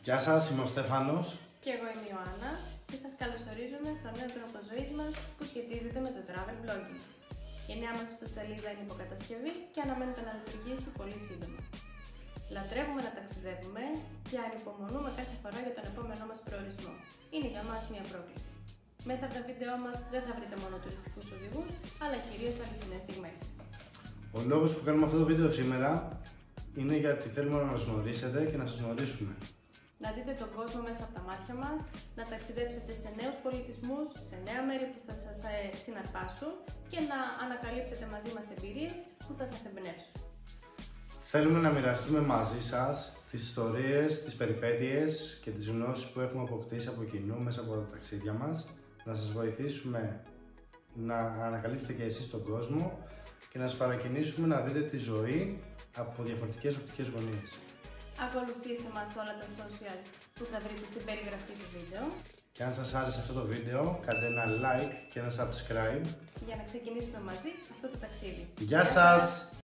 Γεια σας, είμαι ο Στέφανος. Και εγώ είμαι η Ιωάννα και σας καλωσορίζουμε στο νέο τρόπο ζωής μας που σχετίζεται με το travel blogging. Η νέα μας ιστοσελίδα είναι υποκατασκευή και αναμένεται να λειτουργήσει πολύ σύντομα. Λατρεύουμε να ταξιδεύουμε και ανυπομονούμε κάθε φορά για τον επόμενό μας προορισμό. Είναι για μας μια πρόκληση. Μέσα από τα βίντεό μας δεν θα βρείτε μόνο τουριστικούς οδηγούς, αλλά κυρίως αληθινές στιγμές. Ο λόγος που κάνουμε αυτό το βίντεο σήμερα είναι γιατί θέλουμε να μας γνωρίσετε και να σας γνωρίσουμε. Να δείτε τον κόσμο μέσα από τα μάτια μας, να ταξιδέψετε σε νέους πολιτισμούς, σε νέα μέρη που θα σας συναρπάσουν και να ανακαλύψετε μαζί μας εμπειρίες που θα σας εμπνεύσουν. Θέλουμε να μοιραστούμε μαζί σας τις ιστορίες, τις περιπέτειες και τις γνώσεις που έχουμε αποκτήσει από κοινού μέσα από τα ταξίδια μας, να σας βοηθήσουμε να ανακαλύψετε και εσείς τον κόσμο και να σας παρακινήσουμε να δείτε τη ζωή από διαφορετικές οπτικές γωνίες. Ακολουθήστε μας σε όλα τα social που θα βρείτε στην περιγραφή του βίντεο. Και αν σας άρεσε αυτό το βίντεο, κάντε ένα like και ένα subscribe. Για να ξεκινήσουμε μαζί αυτό το ταξίδι. Γεια σας!